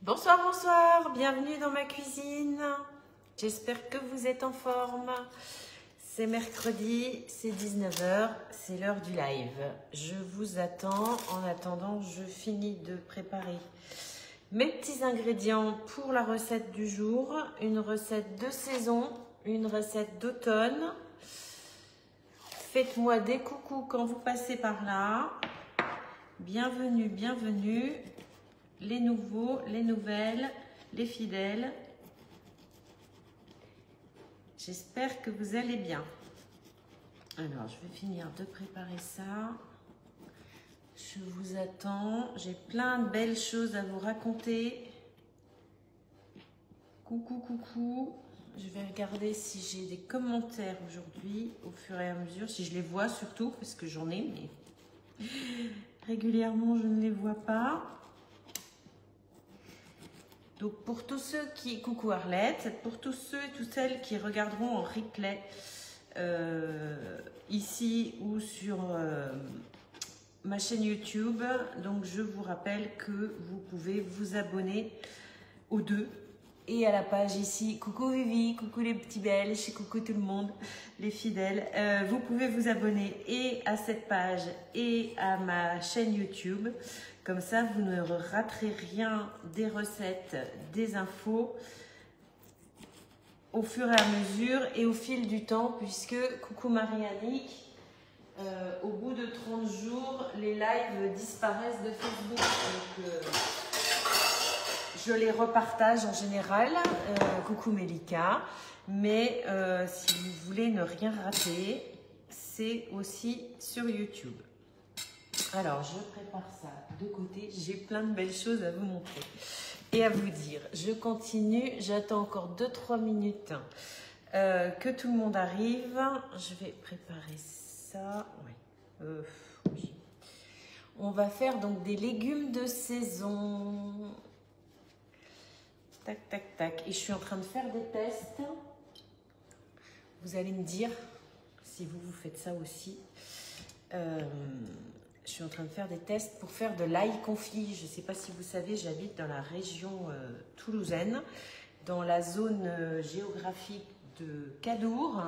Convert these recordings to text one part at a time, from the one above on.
Bonsoir, bonsoir, bienvenue dans ma cuisine. J'espère que vous êtes en forme. C'est mercredi, c'est 19 h, c'est l'heure du live. Je vous attends. En attendant, je finis de préparer mes petits ingrédients pour la recette du jour. Une recette de saison, une recette d'automne. Faites-moi des coucous quand vous passez par là. Bienvenue, bienvenue. Les nouveaux, les nouvelles, les fidèles. J'espère que vous allez bien. Alors, je vais finir de préparer ça. Je vous attends. J'ai plein de belles choses à vous raconter. Coucou, coucou. Je vais regarder si j'ai des commentaires aujourd'hui, au fur et à mesure. Si je les vois surtout, parce que j'en ai, mais régulièrement, je ne les vois pas. Donc pour tous ceux qui... Coucou Arlette, pour tous ceux et toutes celles qui regarderont en replay ici ou sur ma chaîne YouTube, donc je vous rappelle que vous pouvez vous abonner aux deux et à la page ici. Coucou Vivi, coucou les petits Belges, coucou tout le monde, les fidèles. Vous pouvez vous abonner et à cette page et à ma chaîne YouTube. Comme ça, vous ne raterez rien des recettes, des infos au fur et à mesure et au fil du temps, puisque, coucou Marie-Annick, au bout de 30 jours, les lives disparaissent de Facebook. Donc, je les repartage en général. Coucou Mélika. Mais si vous voulez ne rien rater, c'est aussi sur YouTube. Alors, je prépare ça de côté. J'ai plein de belles choses à vous montrer et à vous dire. Je continue. J'attends encore 2-3 minutes que tout le monde arrive. Je vais préparer ça. Oui. Oui. On va faire donc des légumes de saison. Tac, tac, tac. Et je suis en train de faire des tests. Vous allez me dire si vous faites ça aussi. Je suis en train de faire des tests pour faire de l'ail confit. Je ne sais pas si vous savez, j'habite dans la région toulousaine, dans la zone géographique de Cadour,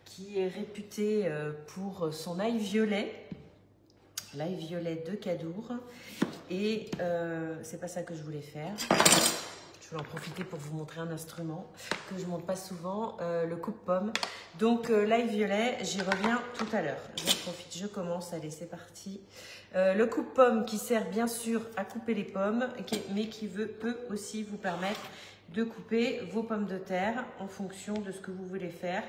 qui est réputée pour son ail violet de Cadour. Et c'est pas ça que je voulais faire. Je vais en profiter pour vous montrer un instrument que je ne montre pas souvent, le coupe-pomme. Donc l'ail violet, j'y reviens tout à l'heure. J'en profite, je commence. Allez, c'est parti. Le coupe-pomme qui sert bien sûr à couper les pommes, mais qui peut aussi vous permettre de couper vos pommes de terre en fonction de ce que vous voulez faire.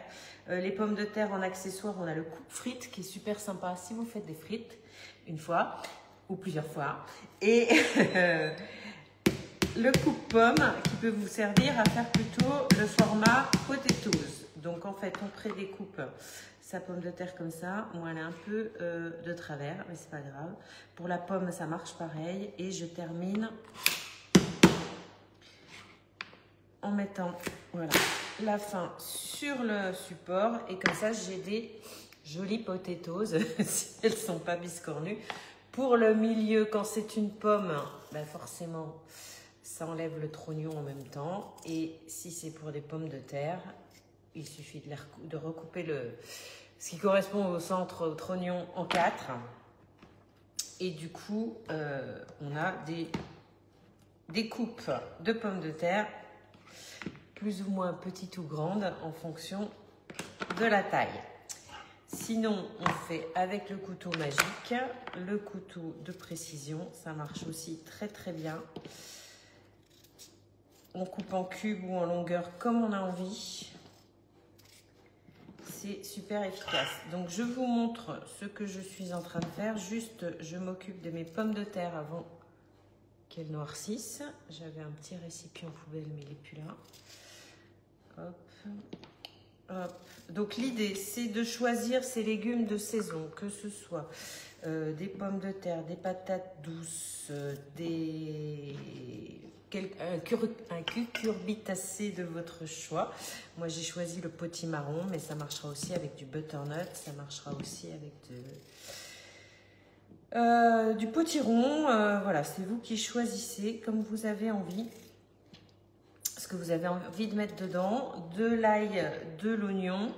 Les pommes de terre en accessoire, on a le coupe-frites qui est super sympa si vous faites des frites une fois ou plusieurs fois. Et... le coupe-pomme qui peut vous servir à faire plutôt le format potatoes. Donc en fait, on prédécoupe sa pomme de terre comme ça. Moi, elle est un peu de travers, mais c'est pas grave. Pour la pomme, ça marche pareil. Et je termine en mettant voilà, la fin sur le support. Et comme ça, j'ai des jolies potatoes, si elles ne sont pas biscornues. Pour le milieu, quand c'est une pomme, ben forcément... ça enlève le trognon en même temps. Et si c'est pour des pommes de terre, il suffit de recouper ce qui correspond au centre, au trognon, en 4. Et du coup, on a des coupes de pommes de terre, plus ou moins petites ou grandes, en fonction de la taille. Sinon, on fait avec le couteau magique, le couteau de précision. Ça marche aussi très très bien. On coupe en cubes ou en longueur comme on a envie. C'est super efficace. Donc, je vous montre ce que je suis en train de faire. Juste, je m'occupe de mes pommes de terre avant qu'elles noircissent. J'avais un petit récipient poubelle, mais il n'est plus là. Hop, hop. Donc, l'idée, c'est de choisir ces légumes de saison, que ce soit des pommes de terre, des patates douces, un cucurbitacé de votre choix. Moi, j'ai choisi le potimarron, mais ça marchera aussi avec du butternut. Ça marchera aussi avec Du potiron, voilà, c'est vous qui choisissez comme vous avez envie. Ce que vous avez envie de mettre dedans. De l'ail, de l'oignon.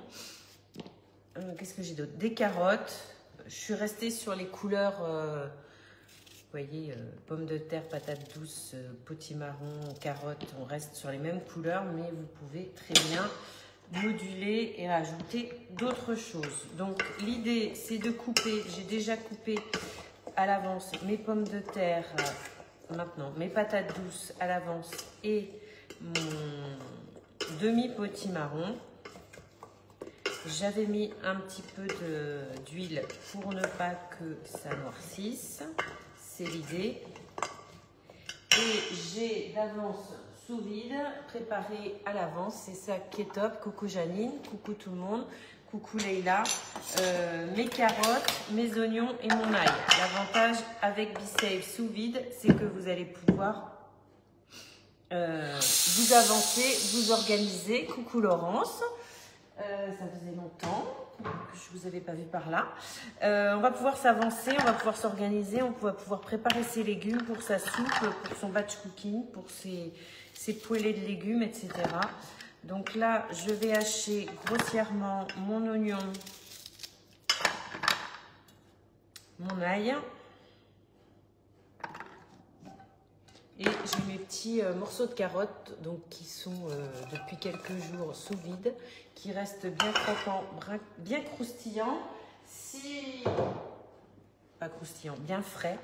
Qu'est-ce que j'ai d'autre? Des carottes. Je suis restée sur les couleurs, vous voyez, pommes de terre, patates douces, potimarron, carottes. On reste sur les mêmes couleurs, mais vous pouvez très bien moduler et rajouter d'autres choses. Donc l'idée, c'est de couper. J'ai déjà coupé à l'avance mes pommes de terre, maintenant mes patates douces à l'avance et mon demi-potimarron. J'avais mis un petit peu d'huile pour ne pas que ça noircisse, c'est l'idée. Et j'ai d'avance sous vide, préparé à l'avance, c'est ça qui est top. Coucou Janine, coucou tout le monde, coucou Leïla. Mes carottes, mes oignons et mon ail. L'avantage avec BeSafe sous vide, c'est que vous allez pouvoir vous avancer, vous organiser. Coucou Laurence, ça faisait longtemps que je ne vous avais pas vu par là. On va pouvoir s'avancer, on va pouvoir s'organiser, on va pouvoir préparer ses légumes pour sa soupe, pour son batch cooking, pour ses poêlées de légumes, etc. Donc là, je vais hacher grossièrement mon oignon, mon ail. Et j'ai mes petits morceaux de carottes donc, qui sont depuis quelques jours sous vide, qui restent bien croquants, bien croustillants. Pas croustillants, bien frais.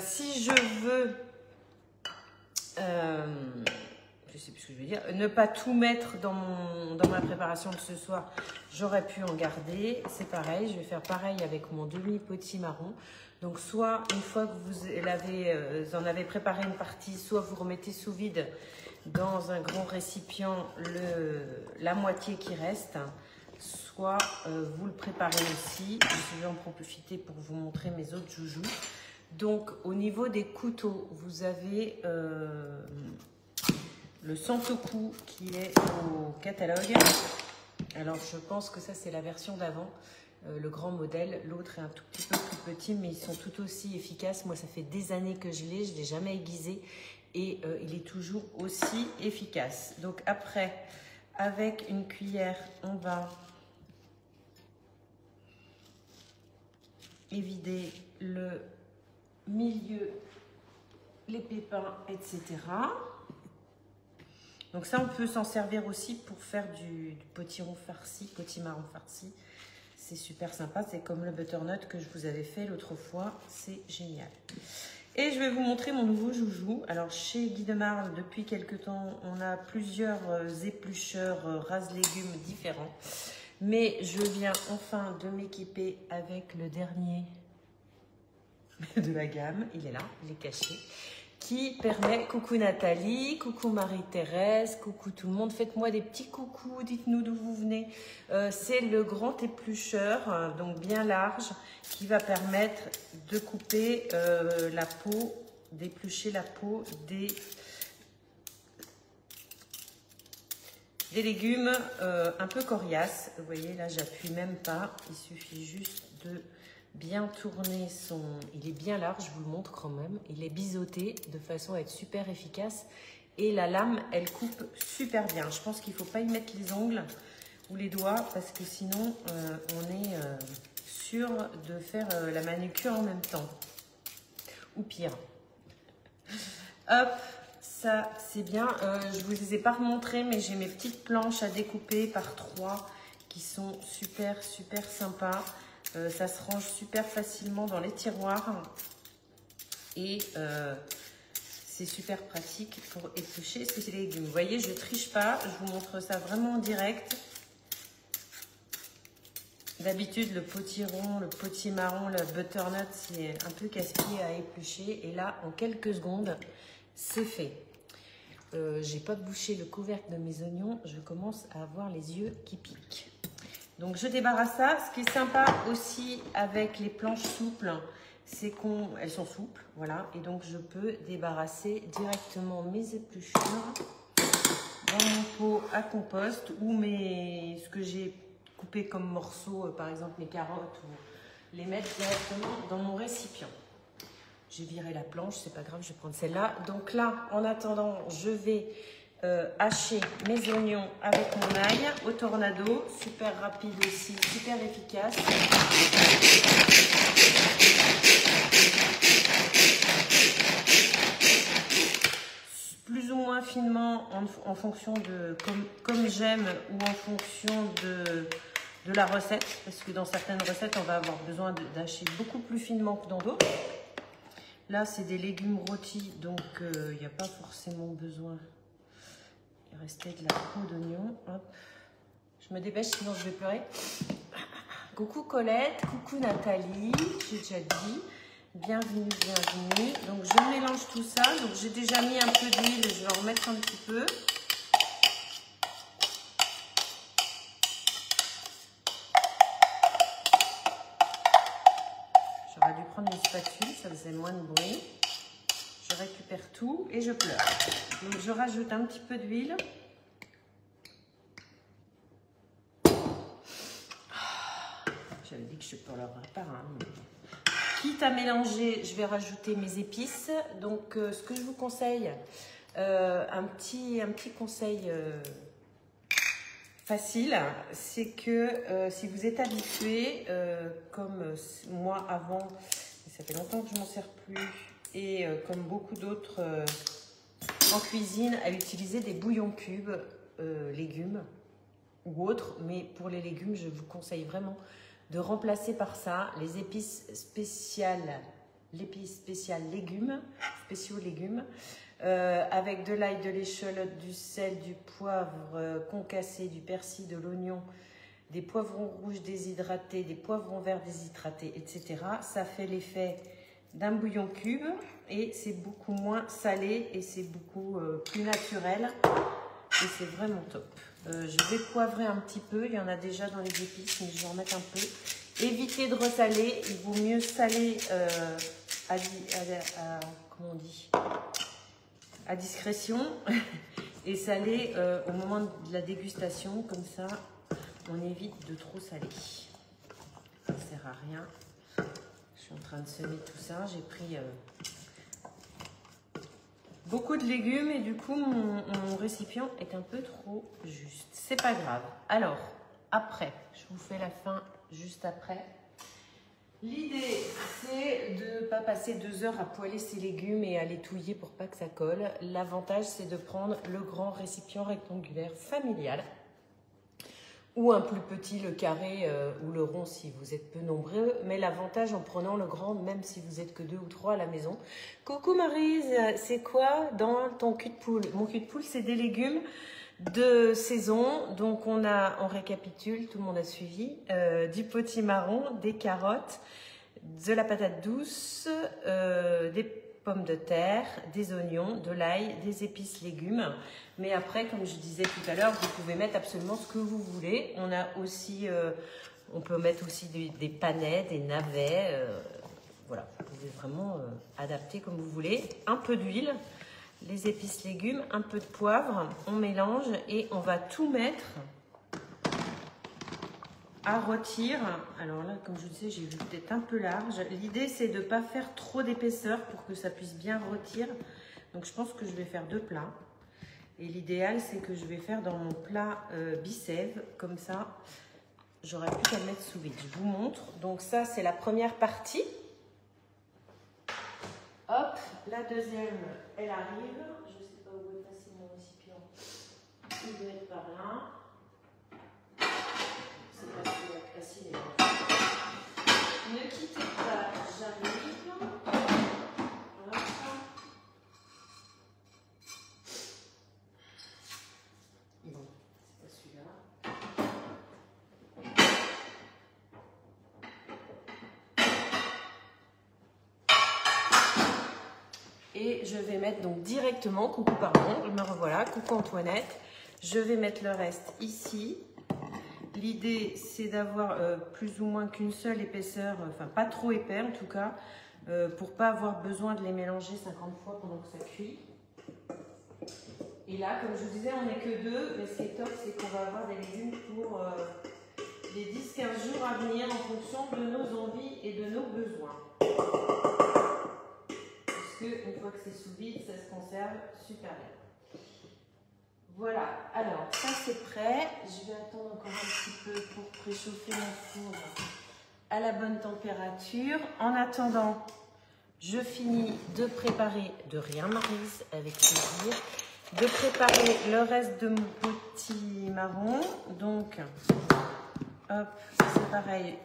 Si je veux, je sais plus ce que je veux dire, ne pas tout mettre dans ma préparation de ce soir, j'aurais pu en garder. C'est pareil, je vais faire pareil avec mon demi-potimarron. Donc, soit une fois que vous en avez préparé une partie, soit vous remettez sous vide dans un grand récipient la moitié qui reste, soit vous le préparez aussi. Je vais en profiter pour vous montrer mes autres joujoux. Donc, au niveau des couteaux, vous avez le Santoku qui est au catalogue. Alors, je pense que ça, c'est la version d'avant. Le grand modèle, l'autre est un tout petit peu plus petit, mais ils sont tout aussi efficaces. Moi, ça fait des années que je l'ai jamais aiguisé et il est toujours aussi efficace. Donc après, avec une cuillère, on va évider le milieu, les pépins, etc. Donc ça, on peut s'en servir aussi pour faire du potimarron farci. C'est super sympa, c'est comme le butternut que je vous avais fait l'autre fois, c'est génial. Et je vais vous montrer mon nouveau joujou. Alors chez Guy de Marle, depuis quelques temps, on a plusieurs éplucheurs rase-légumes différents. Mais je viens enfin de m'équiper avec le dernier de la gamme, il est là, il est caché, qui permet, coucou Nathalie, coucou Marie-Thérèse, coucou tout le monde, faites-moi des petits coucous, dites-nous d'où vous venez. C'est le grand éplucheur, donc bien large, qui va permettre de couper la peau, d'éplucher la peau des légumes un peu coriaces. Vous voyez, là, j'appuie même pas, il suffit juste de bien tourner son... Il est bien large, je vous le montre quand même. Il est biseauté de façon à être super efficace. Et la lame, elle coupe super bien. Je pense qu'il ne faut pas y mettre les ongles ou les doigts parce que sinon, on est sûr de faire la manucure en même temps. Ou pire. Hop, ça c'est bien. Je ne vous les ai pas remontrées, mais j'ai mes petites planches à découper par 3 qui sont super, super sympas. Ça se range super facilement dans les tiroirs et c'est super pratique pour éplucher ces légumes. Vous voyez, je triche pas, je vous montre ça vraiment en direct. D'habitude, le potiron, le potimarron, le butternut, c'est un peu casse-pied à éplucher. Et là, en quelques secondes, c'est fait. J'ai pas bouché le couvercle de mes oignons, je commence à avoir les yeux qui piquent. Donc je débarrasse ça. Ce qui est sympa aussi avec les planches souples, c'est qu'elles sont souples, voilà. Et donc je peux débarrasser directement mes épluchures dans mon pot à compost ou ce que j'ai coupé comme morceaux, par exemple mes carottes les mettre directement dans mon récipient. J'ai viré la planche, c'est pas grave, je vais prendre celle-là. Donc là, en attendant, je vais hacher mes oignons avec mon ail au tornado. Super rapide aussi, super efficace. Plus ou moins finement en fonction de comme j'aime ou en fonction de la recette. Parce que dans certaines recettes, on va avoir besoin d'hacher beaucoup plus finement que dans d'autres. Là, c'est des légumes rôtis, donc il n'y a pas forcément besoin. Il restait de la peau d'oignon. Je me dépêche, sinon je vais pleurer. Coucou Colette, coucou Nathalie, j'ai déjà dit. Bienvenue, bienvenue. Donc je mélange tout ça. Donc j'ai déjà mis un peu d'huile, je vais en remettre un petit peu. J'aurais dû prendre une spatule, ça faisait moins de bruit. Je récupère tout et je pleure. Donc je rajoute un petit peu d'huile. J'avais dit que je ne pleurerais pas. Hein. Quitte à mélanger, je vais rajouter mes épices. Donc ce que je vous conseille, un petit conseil facile, c'est que si vous êtes habitué, comme moi avant, ça fait longtemps que je ne m'en sers plus, et comme beaucoup d'autres en cuisine, à utiliser des bouillons cubes, légumes ou autres, mais pour les légumes, je vous conseille vraiment de remplacer par ça les épices spéciales, légumes, spéciaux légumes, avec de l'ail, de l'échalote, du sel, du poivre concassé, du persil, de l'oignon, des poivrons rouges déshydratés, des poivrons verts déshydratés, etc. Ça fait l'effet d'un bouillon cube et c'est beaucoup moins salé et c'est beaucoup plus naturel et c'est vraiment top. Je vais poivrer un petit peu, il y en a déjà dans les épices, mais je vais en mettre un peu. Évitez de ressaler, il vaut mieux saler comment on dit, à discrétion et saler au moment de la dégustation, comme ça on évite de trop saler. Ça ne sert à rien. Je suis en train de semer tout ça, j'ai pris beaucoup de légumes et du coup mon récipient est un peu trop juste. C'est pas grave. Alors, après, je vous fais la fin juste après. L'idée, c'est de ne pas passer 2 heures à poêler ces légumes et à les touiller pour pas que ça colle. L'avantage, c'est de prendre le grand récipient rectangulaire familial ou un plus petit, le carré ou le rond si vous êtes peu nombreux. Mais l'avantage en prenant le grand, même si vous êtes que 2 ou 3 à la maison. Coucou Maryse, c'est quoi dans ton cul de poule? Mon cul de poule, c'est des légumes de saison. Donc on récapitule, tout le monde a suivi. Du potimarron, des carottes, de la patate douce, des pommes de terre, des oignons, de l'ail, des épices légumes. Mais après, comme je disais tout à l'heure, vous pouvez mettre absolument ce que vous voulez. On a aussi, on peut mettre aussi des panais, des navets. Voilà, vous pouvez vraiment adapter comme vous voulez. Un peu d'huile, les épices légumes, un peu de poivre. On mélange et on va tout mettre à rôtir. Alors là, comme je vous disais, j'ai vu peut-être un peu large. L'idée, c'est de ne pas faire trop d'épaisseur pour que ça puisse bien rôtir. Donc, je pense que je vais faire 2 plats. Et l'idéal, c'est que je vais faire dans mon plat bicève. Comme ça, j'aurai plus qu'à le mettre sous vide. Je vous montre. Donc ça, c'est la première partie. Hop, la deuxième, elle arrive. Je ne sais pas où est passé mon récipient. Il doit être par là. C'est parce que la cassine est là. Ne quittez pas, j'arrive. Voilà. Bon, c'est pas celui-là. Et je vais mettre donc directement, coucou pardon, me revoilà, coucou Antoinette. Je vais mettre le reste ici. L'idée, c'est d'avoir plus ou moins qu'une seule épaisseur, enfin pas trop épais en tout cas, pour pas avoir besoin de les mélanger 50 fois pendant que ça cuit. Et là, comme je vous disais, on n'est que 2, mais ce qui est top, c'est qu'on va avoir des légumes pour les 10-15 jours à venir en fonction de nos envies et de nos besoins. Parce qu'une fois que c'est sous vide, ça se conserve super bien. Voilà, alors ça c'est prêt. Je vais attendre encore un petit peu pour préchauffer mon four à la bonne température. En attendant, je finis de préparer, de rien Maryse, avec plaisir, de préparer le reste de mon petit marron. Donc, hop, c'est pareil,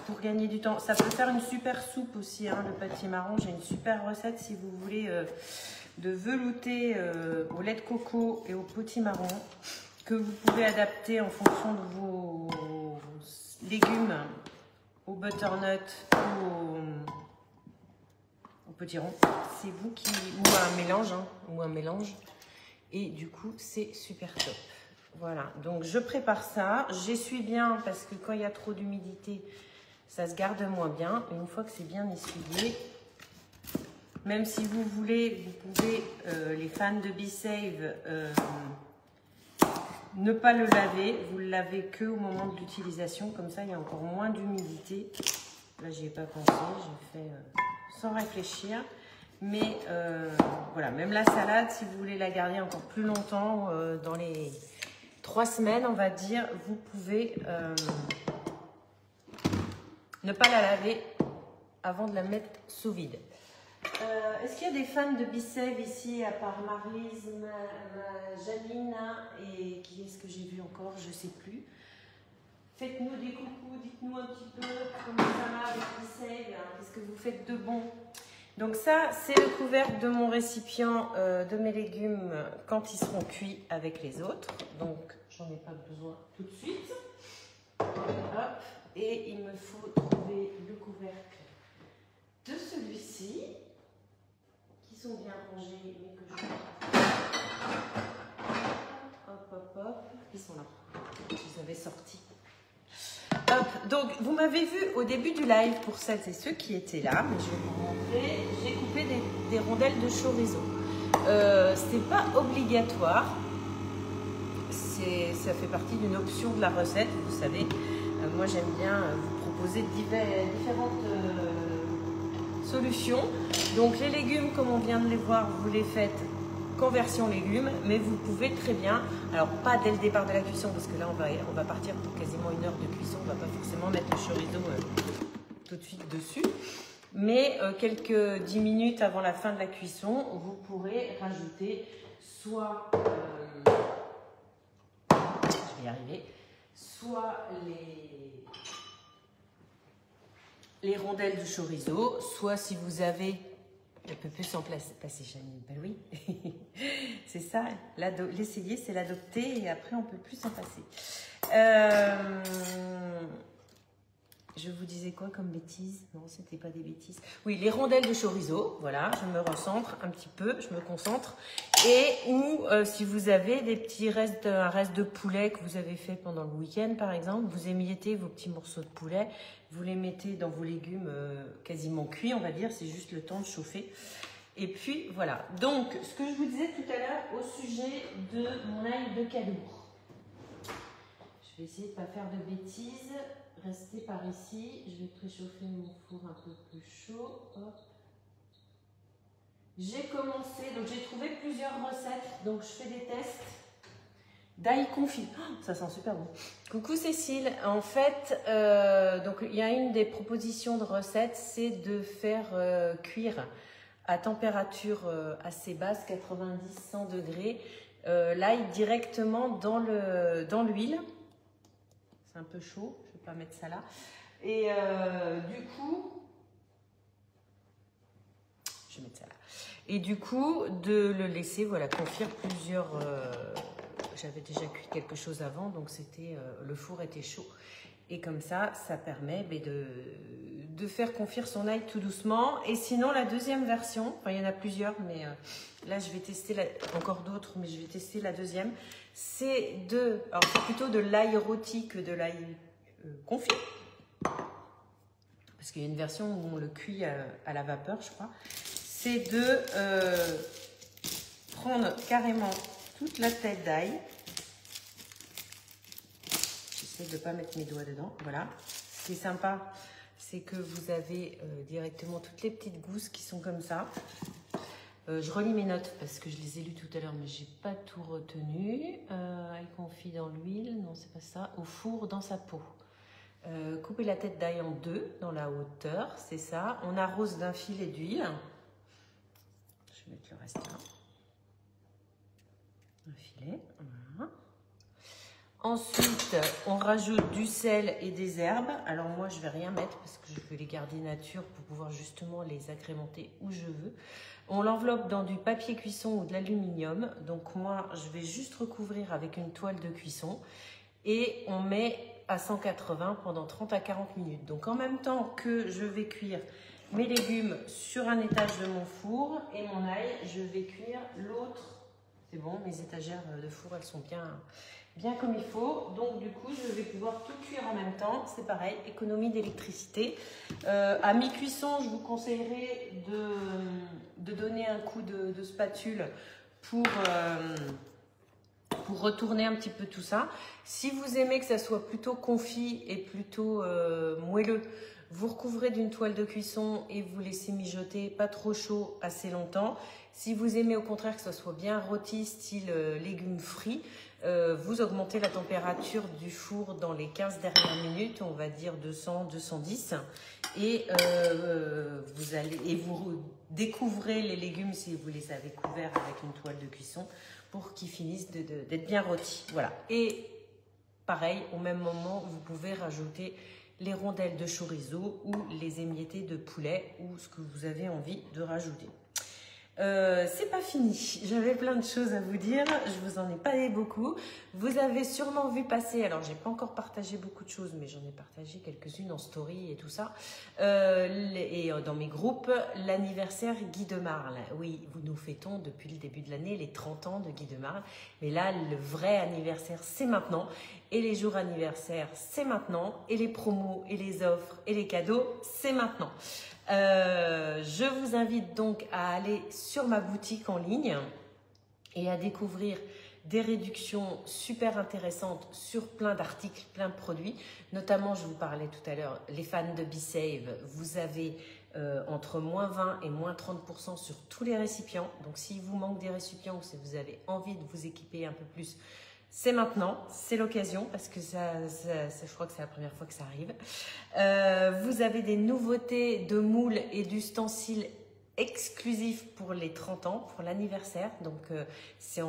pour gagner du temps. Ça peut faire une super soupe aussi, hein, le pâtis-marron. J'ai une super recette si vous voulez de velouter au lait de coco et au potimarron, que vous pouvez adapter en fonction de vos légumes, au butternut ou au potiron. C'est vous qui... ou un mélange, hein, ou un mélange. Et du coup, c'est super top. Voilà, donc je prépare ça. J'essuie bien parce que quand il y a trop d'humidité, ça se garde moins bien. Une fois que c'est bien essuyé, même si vous voulez, vous pouvez, les fans de BeSave, ne pas le laver. Vous le lavez que au moment de l'utilisation. Comme ça, il y a encore moins d'humidité. Là, j'y ai pas pensé. J'ai fait sans réfléchir. Mais voilà, même la salade, si vous voulez la garder encore plus longtemps, dans les 3 semaines, on va dire, vous pouvez ne pas la laver avant de la mettre sous vide. Est-ce qu'il y a des fans de BeSave ici, à part Maryse, Janina et qui est-ce que j'ai vu encore? Je ne sais plus. Faites-nous des coucous, dites-nous un petit peu comment ça va avec BeSave, qu'est-ce que vous faites de bon? Donc ça, c'est le couvercle de mon récipient de mes légumes quand ils seront cuits avec les autres. Donc, j'en ai pas besoin tout de suite. Hop. Et il me faut trouver le couvercle de celui-ci, qui sont bien rangés, mais que je... Hop, hop, hop. Ils sont là. Je les avais sortis. Hop, donc vous m'avez vu au début du live, pour celles et ceux qui étaient là, mais je vais vous montrer, j'ai coupé des rondelles de chorizo. C'est pas obligatoire, ça fait partie d'une option de la recette, vous savez. Moi j'aime bien vous proposer différentes solutions. Donc les légumes, comme on vient de les voir, vous les faites conversion légumes, mais vous pouvez très bien, alors pas dès le départ de la cuisson, parce que là on va partir pour quasiment 1 heure de cuisson, on va pas forcément mettre le chorizo tout de suite dessus, mais quelques 10 minutes avant la fin de la cuisson, vous pourrez rajouter soit, je vais y arriver, soit les rondelles de chorizo, soit si vous avez... Elle peut plus s'en passer, Janine. Ben oui, c'est ça. L'essayer, c'est l'adopter et après, on peut plus s'en passer. Je vous disais quoi comme bêtises? Non, c'était pas des bêtises. Oui, les rondelles de chorizo. Voilà, je me recentre un petit peu, je me concentre. Et ou si vous avez des petits restes, un reste de poulet que vous avez fait pendant le week-end, par exemple, vous émiettez vos petits morceaux de poulet. Vous les mettez dans vos légumes quasiment cuits, on va dire, c'est juste le temps de chauffer. Et puis voilà. Donc, ce que je vous disais tout à l'heure au sujet de mon ail de Cadour. Je vais essayer de ne pas faire de bêtises. Restez par ici. Je vais préchauffer mon four un peu plus chaud. Hop. J'ai commencé, donc j'ai trouvé plusieurs recettes. Donc je fais des tests d'ail confit. Oh, ça sent super bon. Coucou Cécile. En fait, donc il y a une des propositions de recettes, c'est de faire cuire à température assez basse, 90-100 degrés, l'ail directement dans l'huile. C'est un peu chaud, je ne vais pas mettre ça là. Et du coup, je vais mettre ça là. Et du coup, de le laisser voilà, confire plusieurs... J'avais déjà cuit quelque chose avant, donc le four était chaud. Et comme ça, ça permet de faire confire son ail tout doucement. Et sinon, la deuxième version, enfin il y en a plusieurs, mais là je vais tester encore d'autres, mais je vais tester la deuxième. Alors c'est plutôt de l'ail rôti que de l'ail confit. Parce qu'il y a une version où on le cuit à la vapeur, je crois. C'est de prendre carrément toute la tête d'ail. j'essaie de ne pas mettre mes doigts dedans. Voilà. Ce qui est sympa, c'est que vous avez directement toutes les petites gousses qui sont comme ça. Je relis mes notes parce que je les ai lues tout à l'heure, mais j'ai pas tout retenu. Elle confie dans l'huile, non c'est pas ça. Au four, dans sa peau. Couper la tête d'ail en deux dans la hauteur, c'est ça. On arrose d'un filet d'huile. Je vais mettre le reste là. Un filet, voilà. Ensuite, on rajoute du sel et des herbes. Alors moi, je vais rien mettre parce que je veux les garder nature pour pouvoir justement les agrémenter où je veux. On l'enveloppe dans du papier cuisson ou de l'aluminium. Donc moi, je vais juste recouvrir avec une toile de cuisson. Et on met à 180 pendant 30 à 40 minutes. Donc en même temps que je vais cuire mes légumes sur un étage de mon four et mon ail, je vais cuire l'autre. C'est bon, mes étagères de four, elles sont bien comme il faut. Donc du coup, je vais pouvoir tout cuire en même temps. C'est pareil, économie d'électricité. À mi-cuisson, je vous conseillerais de donner un coup de spatule pour retourner un petit peu tout ça. Si vous aimez que ça soit plutôt confit et plutôt moelleux, vous recouvrez d'une toile de cuisson et vous laissez mijoter pas trop chaud assez longtemps. Si vous aimez au contraire que ça soit bien rôti, style légumes frits, vous augmentez la température du four dans les 15 dernières minutes, on va dire 200, 210. Et vous découvrez les légumes si vous les avez couverts avec une toile de cuisson pour qu'ils finissent d'être bien rôtis. Voilà. Et pareil, au même moment, vous pouvez rajouter les rondelles de chorizo ou les émiettés de poulet ou ce que vous avez envie de rajouter. C'est pas fini, j'avais plein de choses à vous dire, je vous en ai pas dit beaucoup. Vous avez sûrement vu passer, alors j'ai pas encore partagé beaucoup de choses, mais j'en ai partagé quelques-unes en story et tout ça, et dans mes groupes, l'anniversaire Guy de Marle. Oui, nous fêtons depuis le début de l'année les 30 ans de Guy de Marle, mais là le vrai anniversaire c'est maintenant, et les jours anniversaires c'est maintenant, et les promos et les offres et les cadeaux c'est maintenant. Je vous invite donc à aller sur ma boutique en ligne et à découvrir des réductions super intéressantes sur plein d'articles, plein de produits. Notamment, je vous parlais tout à l'heure, les fans de BeSave, vous avez entre moins 20 et moins 30% sur tous les récipients. Donc, s'il vous manque des récipients ou si vous avez envie de vous équiper un peu plus, c'est maintenant, c'est l'occasion parce que je crois que c'est la première fois que ça arrive. Vous avez des nouveautés de moules et d'ustensiles exclusifs pour les 30 ans, pour l'anniversaire. Donc, c'est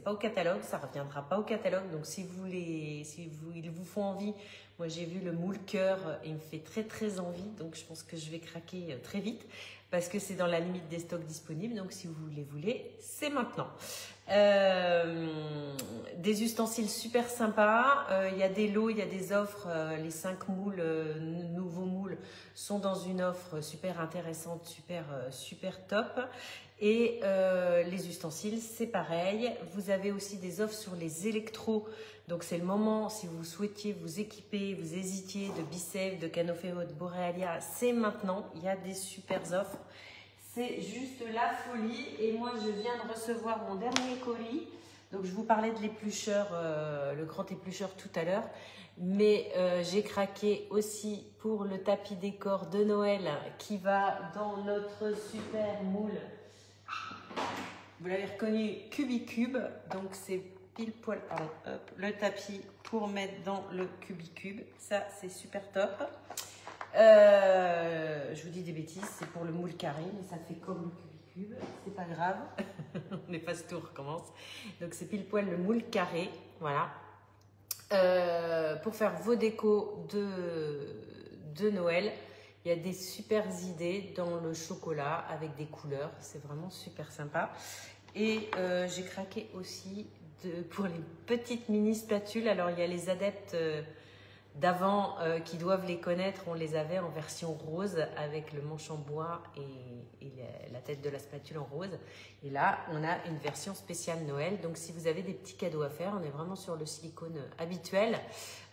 pas au catalogue, ça reviendra pas au catalogue. Donc, ils vous font envie, moi j'ai vu le moule cœur, il me fait très très envie. Donc, je pense que je vais craquer très vite parce que c'est dans la limite des stocks disponibles. Donc, si vous les voulez, c'est maintenant. Des ustensiles super sympas, il y a des lots, il y a des offres, les 5 moules, nouveaux moules sont dans une offre super intéressante, super top. Et les ustensiles c'est pareil, vous avez aussi des offres sur les électros, donc c'est le moment si vous souhaitiez vous équiper, vous hésitiez de BeSave, de Canofeo, de Borealia, c'est maintenant, il y a des super offres. C'est juste la folie. Et moi, je viens de recevoir mon dernier colis. Donc, je vous parlais de l'éplucheur, le grand éplucheur tout à l'heure. Mais j'ai craqué aussi pour le tapis décor de Noël qui va dans notre super moule. Vous l'avez reconnu, Cubicube. Donc, c'est pile poil le tapis pour mettre dans le Cubicube. Ça, c'est super top. Je vous dis des bêtises, c'est pour le moule carré, mais ça fait comme le Cubicube, c'est pas grave, on efface tout, on recommence. Donc c'est pile poil le moule carré, voilà. Pour faire vos décos de Noël, il y a des super idées dans le chocolat avec des couleurs, c'est vraiment super sympa. Et j'ai craqué aussi pour les petites mini spatules, alors il y a les adeptes d'avant qui doivent les connaître, on les avait en version rose avec le manche en bois et la tête de la spatule en rose. Et là, on a une version spéciale Noël. Donc, si vous avez des petits cadeaux à faire, on est vraiment sur le silicone habituel.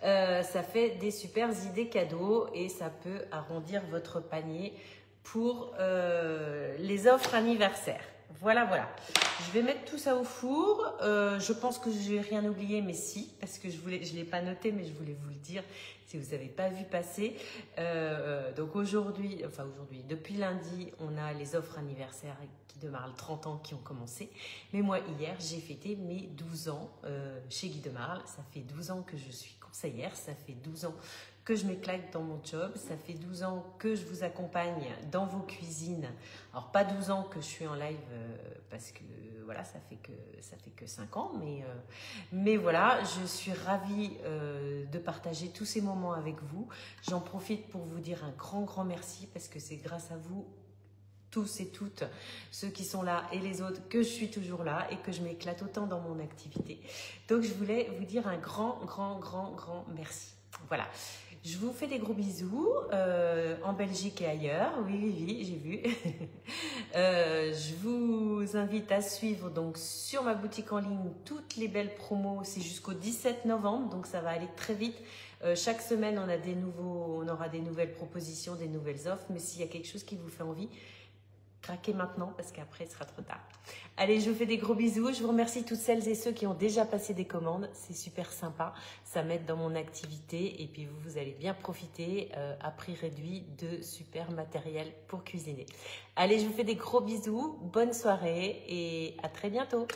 Ça fait des super idées cadeaux et ça peut arrondir votre panier pour les offres anniversaires. Voilà, voilà. Je vais mettre tout ça au four. Je pense que je n'ai rien oublié, mais si, parce que je ne l'ai pas noté, mais je voulais vous le dire si vous n'avez pas vu passer. Donc aujourd'hui, depuis lundi, on a les offres anniversaires qui démarrent 30 ans qui ont commencé. Mais moi, hier, j'ai fêté mes 12 ans chez Guy de Marle. Ça fait 12 ans que je suis conseillère, ça fait 12 ans que je m'éclate dans mon job. Ça fait 12 ans que je vous accompagne dans vos cuisines. Alors, pas 12 ans que je suis en live parce que voilà, ça fait que 5 ans. Mais voilà, je suis ravie de partager tous ces moments avec vous. J'en profite pour vous dire un grand merci parce que c'est grâce à vous tous et toutes, ceux qui sont là et les autres, que je suis toujours là et que je m'éclate autant dans mon activité. Donc, je voulais vous dire un grand merci. Voilà. Je vous fais des gros bisous en Belgique et ailleurs. Oui, j'ai vu. Je vous invite à suivre donc sur ma boutique en ligne toutes les belles promos. C'est jusqu'au 17 novembre, donc ça va aller très vite. Chaque semaine, on aura des nouvelles propositions, des nouvelles offres. Mais s'il y a quelque chose qui vous fait envie, craquez maintenant parce qu'après, ce sera trop tard. Allez, je vous fais des gros bisous. Je vous remercie toutes celles et ceux qui ont déjà passé des commandes. C'est super sympa. Ça m'aide dans mon activité. Et puis, vous allez bien profiter à prix réduit de super matériel pour cuisiner. Allez, je vous fais des gros bisous. Bonne soirée et à très bientôt.